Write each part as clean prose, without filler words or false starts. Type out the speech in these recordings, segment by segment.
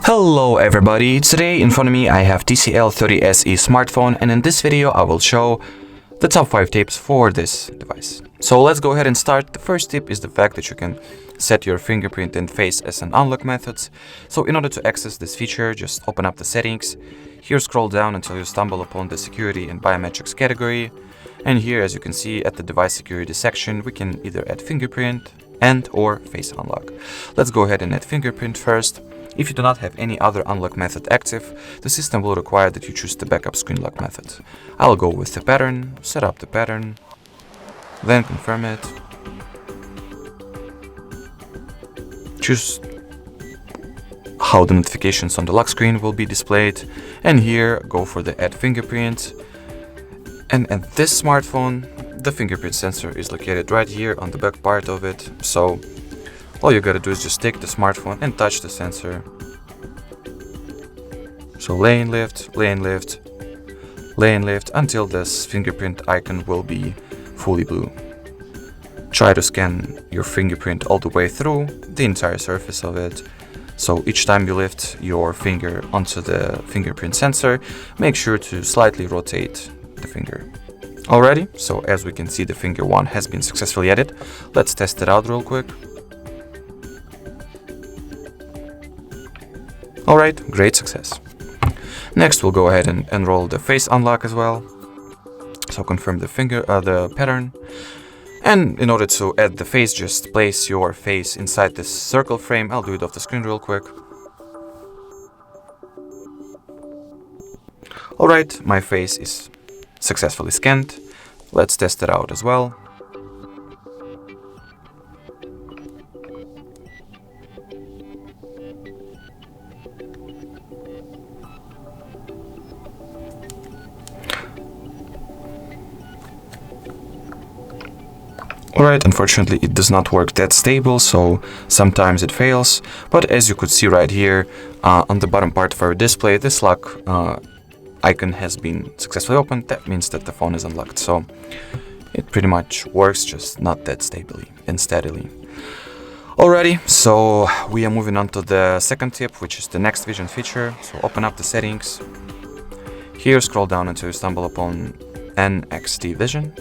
Hello everybody, today in front of me I have TCL 30SE smartphone, and in this video I will show the top 5 tips for this device. So let's go ahead and start. The first tip is the fact that you can set your fingerprint and face as an unlock methods. So in order to access this feature, just open up the settings. Here scroll down until you stumble upon the security and biometrics category. And here, as you can see, at the device security section, we can either add fingerprint and or face unlock. Let's go ahead and add fingerprint first. If you do not have any other unlock method active, the system will require that you choose the backup screen lock method. I'll go with the pattern, set up the pattern, then confirm it. Choose how the notifications on the lock screen will be displayed, and here go for the add fingerprint. And at this smartphone, the fingerprint sensor is located right here on the back part of it, so all you gotta do is just take the smartphone and touch the sensor. So lane lift, lane lift, lane lift until this fingerprint icon will be fully blue. Try to scan your fingerprint all the way through the entire surface of it. So each time you lift your finger onto the fingerprint sensor, make sure to slightly rotate the finger. Alrighty, so as we can see, the finger 1 has been successfully added. Let's test it out real quick. Alright, great success. Next we'll go ahead and enroll the face unlock as well. So confirm the pattern. And in order to add the face, just place your face inside this circle frame. I'll do it off the screen real quick. Alright, my face is successfully scanned. Let's test it out as well. Alright, unfortunately it does not work that stable, so sometimes it fails, but as you could see right here on the bottom part of our display, this lock icon has been successfully opened. That means that the phone is unlocked, so it pretty much works, just not that stably and steadily. Alrighty, so we are moving on to the second tip, which is the next vision feature. So open up the settings. Here scroll down until you stumble upon NXT Vision.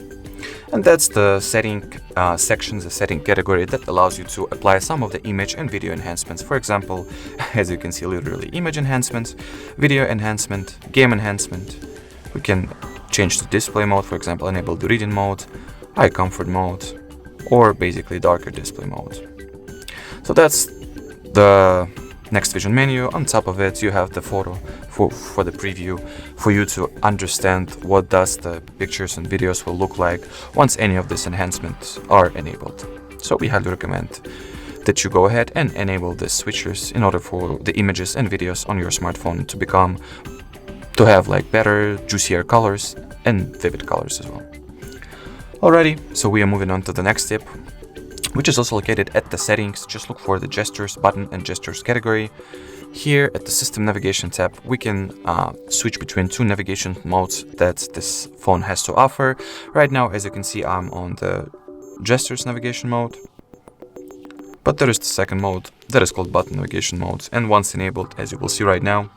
And that's the setting sections, the setting category that allows you to apply some of the image and video enhancements. For example, as you can see, literally image enhancements, video enhancement, game enhancement. We can change the display mode, for example, enable the reading mode, eye comfort mode, or basically darker display mode. So that's the next vision menu. On top of it, you have the photo for the preview, for you to understand what does the pictures and videos will look like once any of these enhancements are enabled. So we highly recommend that you go ahead and enable the switchers in order for the images and videos on your smartphone to have like better, juicier colors and vivid colors as well. Alrighty, so we are moving on to the next tip, which is also located at the settings. Just look for the gestures button and gestures category. Here at the system navigation tab, we can switch between two navigation modes that this phone has to offer. Right now, as you can see, I'm on the gestures navigation mode, but there is the second mode that is called button navigation mode, and once enabled, as you will see right now,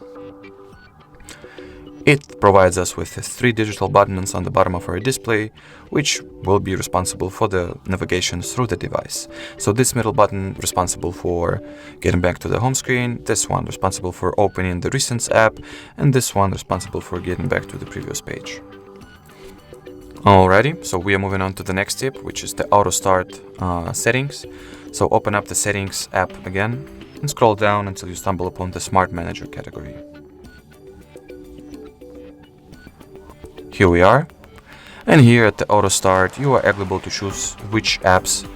it provides us with 3 digital buttons on the bottom of our display, which will be responsible for the navigation through the device. So this middle button responsible for getting back to the home screen, this one responsible for opening the Recents app, and this one responsible for getting back to the previous page. Alrighty, so we are moving on to the next tip, which is the auto start settings. So open up the settings app again and scroll down until you stumble upon the Smart Manager category. Here we are, and here at the auto start you are able to choose which apps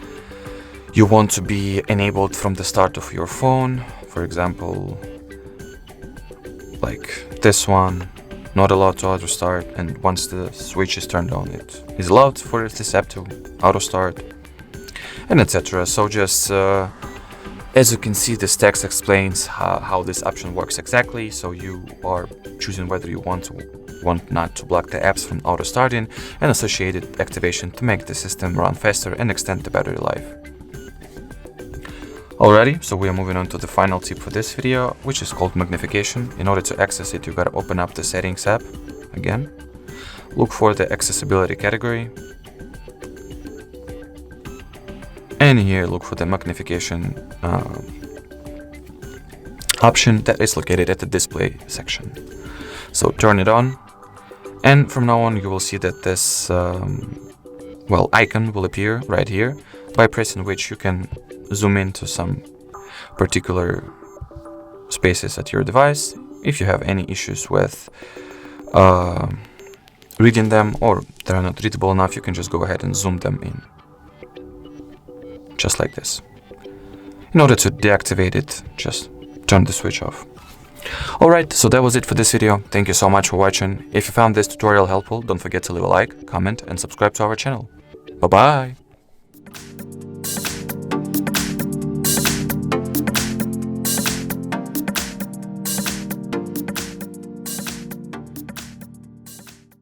you want to be enabled from the start of your phone. For example, like this one, not allowed to auto start, and once the switch is turned on, it is allowed for this app to auto start, and etc. So just as you can see, this text explains how this option works exactly, so you are choosing whether you want to want not to block the apps from auto starting and associated activation to make the system run faster and extend the battery life. Alrighty, so we are moving on to the final tip for this video, which is called magnification. In order to access it, you gotta open up the settings app again, look for the accessibility category, and here look for the magnification option that is located at the display section. So turn it on, and from now on you will see that this icon will appear right here, by pressing which you can zoom into some particular spaces at your device. If you have any issues with reading them or they're not readable enough, you can just go ahead and zoom them in, just like this. In order to deactivate it, just turn the switch off. Alright, so that was it for this video. Thank you so much for watching. If you found this tutorial helpful, don't forget to leave a like, comment and subscribe to our channel. Bye bye!